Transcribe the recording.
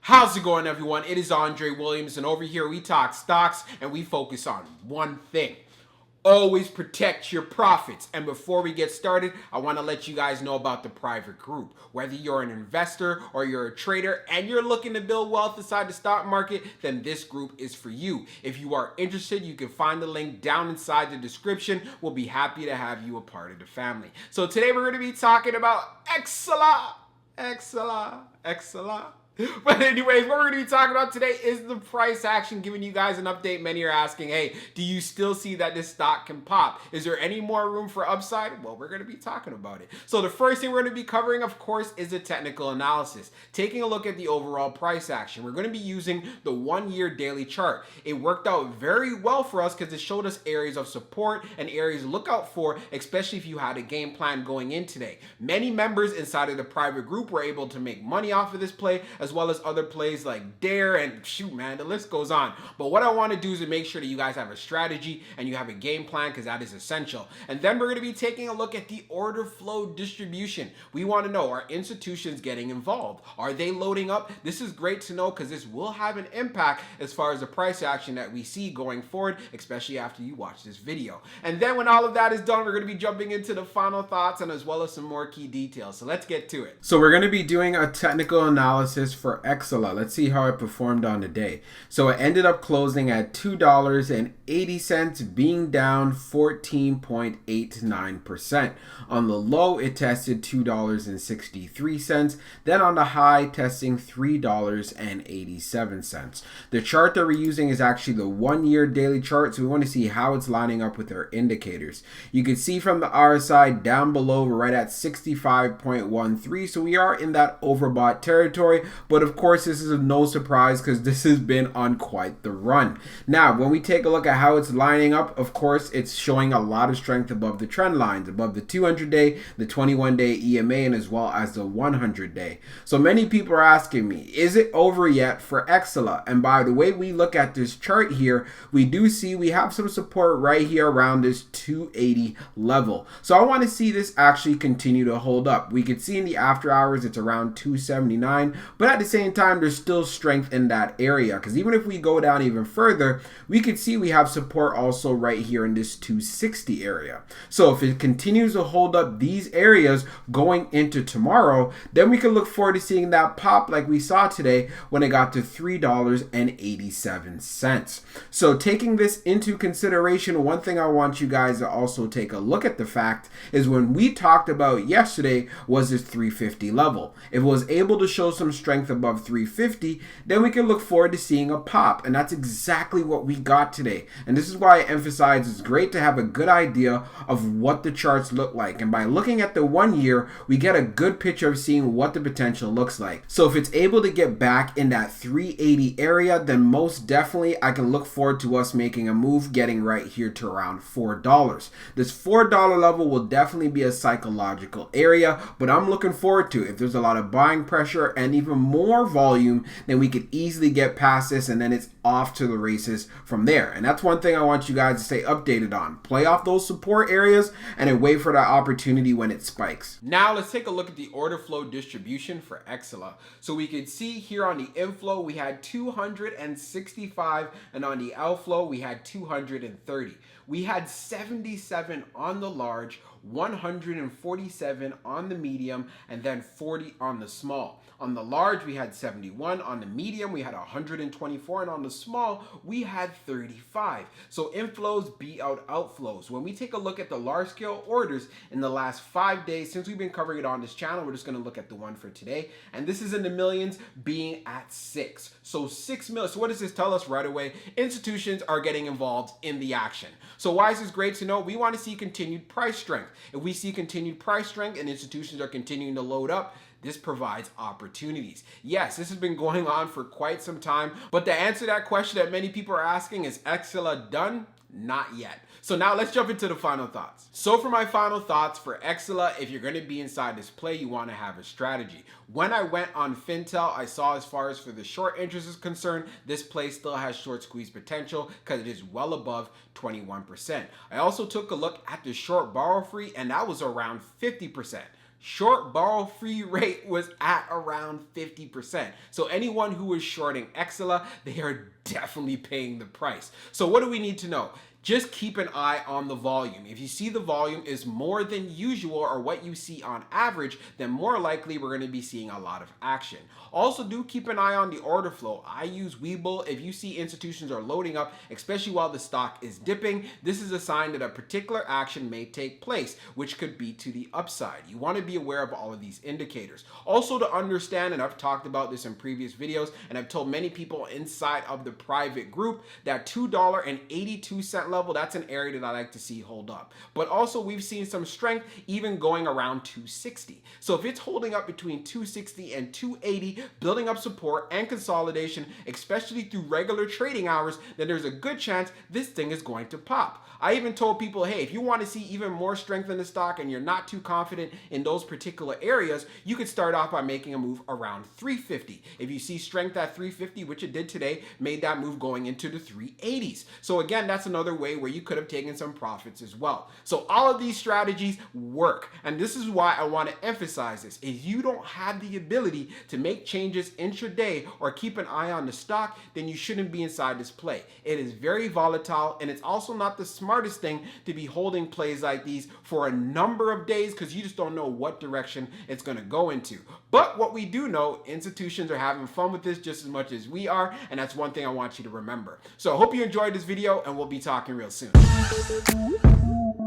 How's it going, everyone? It is Andre Williams, and over here we talk stocks and we focus on one thing. Always protect your profits. And before we get started, I want to let you guys know about the private group. Whether you're an investor or you're a trader and you're looking to build wealth inside the stock market, then this group is for you. If you are interested, you can find the link down inside the description. We'll be happy to have you a part of the family. So today we're going to be talking about Exela. Exela. But anyways, what we're going to be talking about today is the price action, giving you guys an update. Many are asking, hey, do you still see that this stock can pop? Is there any more room for upside? Well, we're going to be talking about it. So the first thing we're going to be covering, of course, is a technical analysis. Taking a look at the overall price action. We're going to be using the 1-year daily chart. It worked out very well for us because it showed us areas of support and areas to look out for, especially if you had a game plan going in today. Many members inside of the private group were able to make money off of this play, as well as other plays like Dare and shoot, man, the list goes on. But what I want to do is to make sure that you guys have a strategy and you have a game plan, because that is essential. And then we're going to be taking a look at the order flow distribution. We want to know, are institutions getting involved? Are they loading up? This is great to know because this will have an impact as far as the price action that we see going forward, especially after you watch this video. And then when all of that is done, we're going to be jumping into the final thoughts and as well as some more key details. So let's get to it. So we're going to be doing a technical analysis for XELA. Let's see how it performed on the day. So it ended up closing at $2.80, being down 14.89%. On the low, it tested $2.63. Then on the high, testing $3.87. The chart that we're using is actually the 1-year daily chart, so we want to see how it's lining up with our indicators. You can see from the RSI down below, we're right at 65.13, so we are in that overbought territory, but of course this is no surprise because this has been on quite the run. Now when we take a look at how it's lining up, of course it's showing a lot of strength above the trend lines, above the 200-day, the 21-day EMA, and as well as the 100-day. So many people are asking me, is it over yet for XELA? And by the way we look at this chart here, we do see we have some support right here around this 280 level. So I want to see this actually continue to hold up. We could see in the after hours it's around 279, but at the same time there's still strength in that area, because even if we go down even further, we could see we have support also right here in this 260 area. So if it continues to hold up these areas going into tomorrow, then we can look forward to seeing that pop like we saw today when it got to $3.87. So taking this into consideration, one thing I want you guys to also take a look at the fact is when we talked about yesterday was this 350 level. If it was able to show some strength above 350, then we can look forward to seeing a pop, and that's exactly what we got today. And this is why I emphasize it's great to have a good idea of what the charts look like, and by looking at the 1 year we get a good picture of seeing what the potential looks like. So if it's able to get back in that 380 area, then most definitely I can look forward to us making a move, getting right here to around $4. This $4 level will definitely be a psychological area, but I'm looking forward to it. If there's a lot of buying pressure and even more volume, then we could easily get past this, and then it's off to the races from there. And that's one thing I want you guys to stay updated on. Play off those support areas and then wait for that opportunity when it spikes. Now let's take a look at the order flow distribution for XELA. So we can see here on the inflow we had 265, and on the outflow we had 230. We had 77 on the large, 147 on the medium, and then 40 on the small. On the large, we had 71. On the medium, we had 124. And on the small, we had 35. So inflows beat out outflows. When we take a look at the large scale orders in the last 5 days, since we've been covering it on this channel, we're just going to look at the one for today. And this is in the millions, being at 6. So 6 million. So what does this tell us right away? Institutions are getting involved in the action. So why is this great to know? We want to see continued price strength. If we see continued price strength and institutions are continuing to load up, this provides opportunities. Yes, this has been going on for quite some time, but to answer that question that many people are asking, is XELA done? Not yet. So now let's jump into the final thoughts. So for my final thoughts for XELA, if you're going to be inside this play, you want to have a strategy. When I went on Fintel, I saw as far as for the short interest is concerned, this play still has short squeeze potential because it is well above 21%. I also took a look at the short borrow free, and that was around 50%. short borrow free rate was at around 50%. So anyone who is shorting XELA, they are definitely paying the price. So what do we need to know? Just keep an eye on the volume. If you see the volume is more than usual or what you see on average, then more likely we're going to be seeing a lot of action. Also, do keep an eye on the order flow. I use Webull. If you see institutions are loading up, especially while the stock is dipping, this is a sign that a particular action may take place, which could be to the upside. You want to be aware of all of these indicators. Also, to understand, and I've talked about this in previous videos, and I've told many people inside of the private group that $2.82 level, that's an area that I like to see hold up. But also we've seen some strength even going around 260. So if it's holding up between 260 and 280, building up support and consolidation, especially through regular trading hours, then there's a good chance this thing is going to pop. I even told people, hey, if you want to see even more strength in the stock and you're not too confident in those particular areas, you could start off by making a move around 350. If you see strength at 350, which it did today, made that move going into the 380s. So again, that's another way where you could have taken some profits as well. So all of these strategies work. And this is why I want to emphasize this. If you don't have the ability to make changes intraday or keep an eye on the stock, then you shouldn't be inside this play. It is very volatile, and it's also not the smartest thing to be holding plays like these for a number of days because you just don't know what direction it's going to go into. But what we do know, institutions are having fun with this just as much as we are, and that's one thing I want you to remember. So I hope you enjoyed this video, and we'll be talking real soon.